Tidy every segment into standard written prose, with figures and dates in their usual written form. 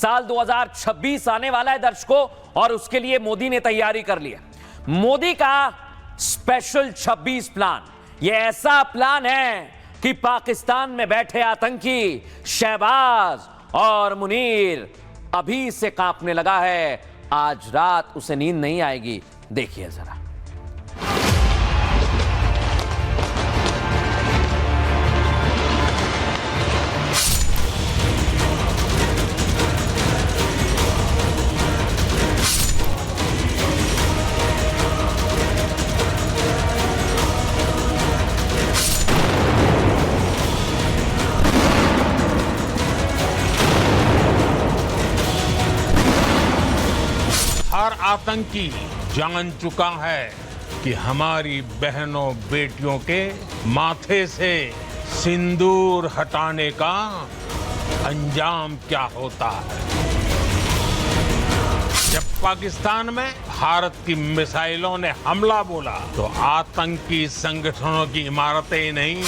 साल 2026 आने वाला है दर्शकों, और उसके लिए मोदी ने तैयारी कर ली है। मोदी का स्पेशल 26 प्लान, यह ऐसा प्लान है कि पाकिस्तान में बैठे आतंकी शहबाज और मुनीर अभी से कांपने लगा है। आज रात उसे नींद नहीं आएगी, देखिए जरा। हर आतंकी जान चुका है कि हमारी बहनों बेटियों के माथे से सिंदूर हटाने का अंजाम क्या होता है। जब पाकिस्तान में भारत की मिसाइलों ने हमला बोला तो आतंकी संगठनों की इमारतें ही नहीं,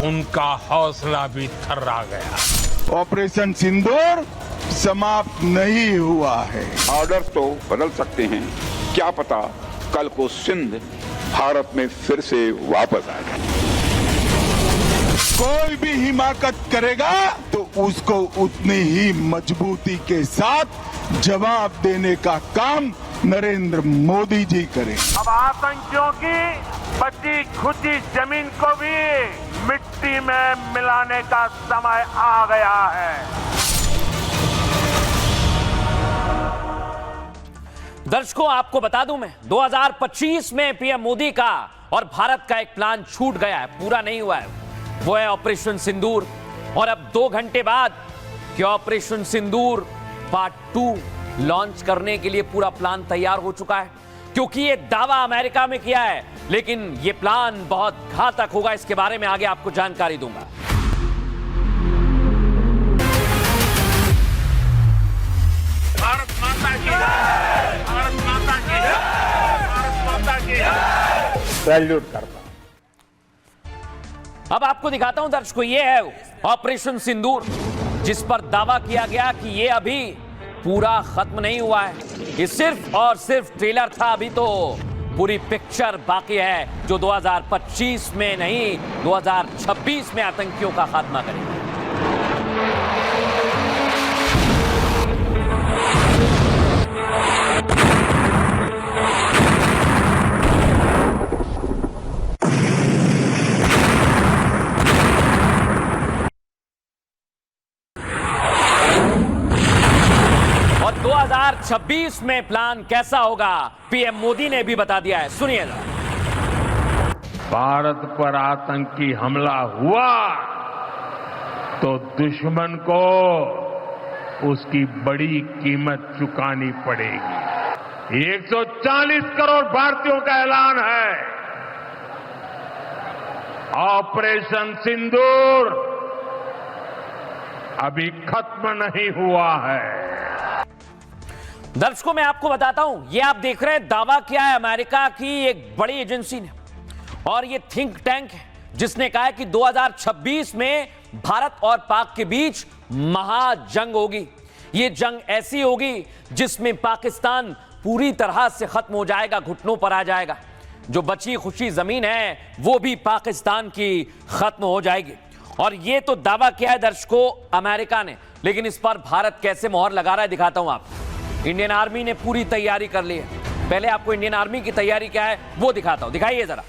उनका हौसला भी थर्रा गया। ऑपरेशन सिंदूर समाप्त नहीं हुआ है। ऑर्डर तो बदल सकते हैं, क्या पता कल को सिंध भारत में फिर से वापस आ जाए। कोई भी हिमाकत करेगा तो उसको उतनी ही मजबूती के साथ जवाब देने का काम नरेंद्र मोदी जी करें। अब आतंकियों की बची खुची जमीन को भी मिट्टी में मिलाने का समय आ गया है। दर्शकों, आपको बता दूं मैं, 2025 में पीएम मोदी का और भारत का एक प्लान छूट गया है, पूरा नहीं हुआ है। वो है ऑपरेशन सिंदूर। और अब 2 घंटे बाद कि ऑपरेशन सिंदूर पार्ट 2 लॉन्च करने के लिए पूरा प्लान तैयार हो चुका है, क्योंकि ये दावा अमेरिका में किया है, लेकिन ये प्लान बहुत घातक होगा। इसके बारे में आगे आपको जानकारी दूंगा। भारत माता की जय, भारत माता की जय, भारत माता की जय। सैल्यूट करता। अब आपको दिखाता हूं दर्शकों, ये है ऑपरेशन सिंदूर, जिस पर दावा किया गया कि ये अभी पूरा खत्म नहीं हुआ है। ये सिर्फ और सिर्फ ट्रेलर था, अभी तो पूरी पिक्चर बाकी है, जो 2025 में नहीं 2026 में आतंकियों का खात्मा करेगी। और 2026 में प्लान कैसा होगा, पीएम मोदी ने भी बता दिया है, सुनिएगा। भारत पर आतंकी हमला हुआ तो दुश्मन को उसकी बड़ी कीमत चुकानी पड़ेगी। 140 करोड़ भारतीयों का ऐलान है। ऑपरेशन सिंदूर अभी खत्म नहीं हुआ है। दर्शकों, मैं आपको बताता हूं, ये आप देख रहे हैं, दावा किया है अमेरिका की एक बड़ी एजेंसी ने, और ये थिंक टैंक है, जिसने कहा है कि 2026 में भारत और पाक के बीच महाजंग होगी। ये जंग ऐसी होगी जिसमें पाकिस्तान पूरी तरह से खत्म हो जाएगा, घुटनों पर आ जाएगा। जो बची खुशी जमीन है वो भी पाकिस्तान की खत्म हो जाएगी। और ये तो दावा किया है दर्शकों अमेरिका ने, लेकिन इस पर भारत कैसे मोहर लगा रहा है दिखाता हूं आपको। इंडियन आर्मी ने पूरी तैयारी कर ली है। पहले आपको इंडियन आर्मी की तैयारी क्या है वो दिखाता हूं, दिखाइए जरा।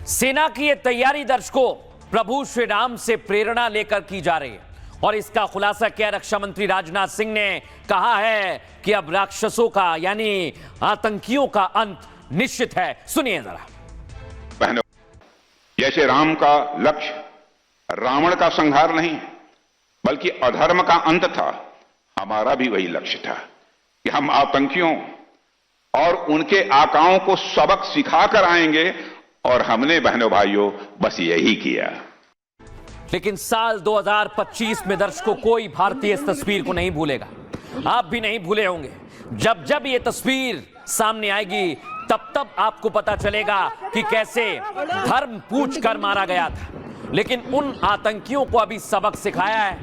सेना की यह तैयारी दर्शकों प्रभु श्री राम से प्रेरणा लेकर की जा रही है। और इसका खुलासा किया रक्षा मंत्री राजनाथ सिंह ने। कहा है कि अब राक्षसों का यानी आतंकियों का अंत निश्चित है। सुनिए जरा। बहनों, जैसे राम का लक्ष्य रावण का संहार नहीं बल्कि अधर्म का अंत था, हमारा भी वही लक्ष्य था कि हम आतंकियों और उनके आकाओं को सबक सिखाकर आएंगे, और हमने बहनों भाइयों बस यही किया। लेकिन साल 2025 में दर्शकों कोई भारतीय इस तस्वीर को नहीं भूलेगा। आप भी नहीं भूले होंगे। जब जब ये तस्वीर सामने आएगी तब तब आपको पता चलेगा कि कैसे धर्म पूछ कर मारा गया था। लेकिन उन आतंकियों को अभी सबक सिखाया है।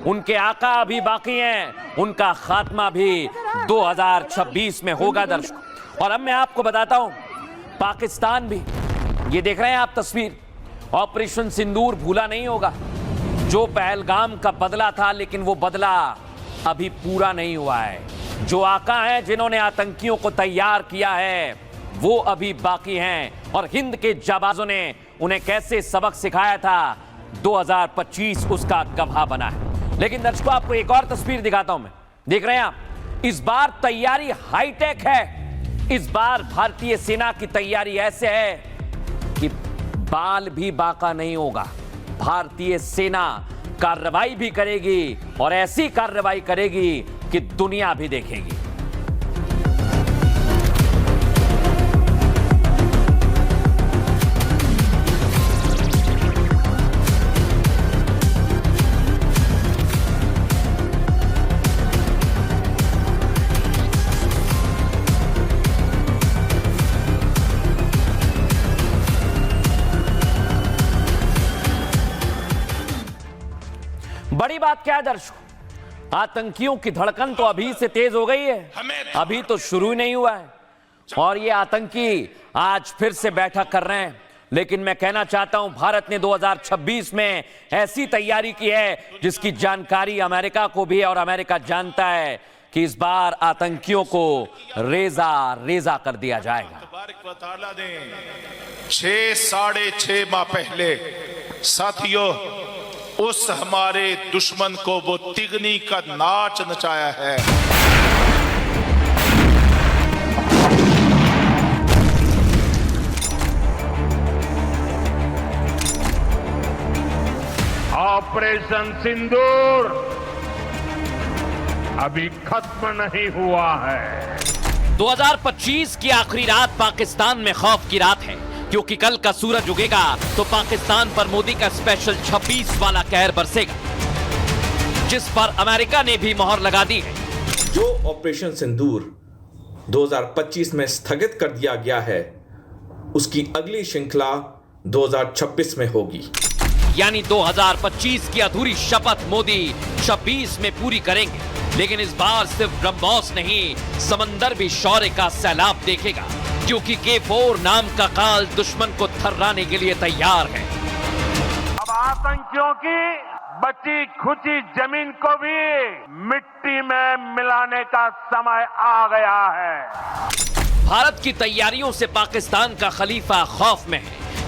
उनके आका अभी बाकी हैं, उनका खात्मा भी 2026 में होगा दर्शकों। और अब मैं आपको बताता हूं, पाकिस्तान भी, ये देख रहे हैं आप तस्वीर, ऑपरेशन सिंदूर भूला नहीं होगा। जो पहलगाम का बदला था, लेकिन वो बदला अभी पूरा नहीं हुआ है। जो आका हैं जिन्होंने आतंकियों को तैयार किया है वो अभी बाकी हैं, और हिंद के जाबाजों ने उन्हें कैसे सबक सिखाया था 2025 उसका गवाह बना है। लेकिन दर्शकों आपको एक और तस्वीर दिखाता हूं मैं। देख रहे हैं आप, इस बार तैयारी हाईटेक है। इस बार भारतीय सेना की तैयारी ऐसे है कि बाल भी बाका नहीं होगा। भारतीय सेना कार्रवाई भी करेगी, और ऐसी कार्रवाई करेगी कि दुनिया भी देखेगी। बड़ी बात क्या है दर्शकों, आतंकियों की धड़कन तो अभी से तेज हो गई है, अभी तो शुरू ही नहीं हुआ है, और ये आतंकी आज फिर से बैठक कर रहे हैं। लेकिन मैं कहना चाहता हूं, भारत ने 2026 में ऐसी तैयारी की है जिसकी जानकारी अमेरिका को भी है, और अमेरिका जानता है कि इस बार आतंकियों को रेजा रेजा कर दिया जाएगा। 6-6.5 माह पहले साथियों, उस हमारे दुश्मन को वो तिगनी का नाच नचाया है। ऑपरेशन सिंदूर अभी खत्म नहीं हुआ है। 2025 की आखिरी रात पाकिस्तान में खौफ की रात है, क्योंकि कल का सूरज उगेगा तो पाकिस्तान पर मोदी का स्पेशल 26 वाला कहर बरसेगा, जिस पर अमेरिका ने भी मोहर लगा दी है। जो ऑपरेशन सिंदूर 2025 में स्थगित कर दिया गया है, उसकी अगली श्रृंखला 2026 में होगी। यानी 2025 की अधूरी शपथ मोदी 26 में पूरी करेंगे। लेकिन इस बार सिर्फ ब्रह्मोस नहीं, समंदर भी शौर्य का सैलाब देखेगा, क्योंकि K4 नाम का काल दुश्मन को थर्राने के लिए तैयार है। अब आतंकियों की बची खुची जमीन को भी मिट्टी में मिलाने का समय आ गया है। भारत की तैयारियों से पाकिस्तान का खलीफा खौफ में है।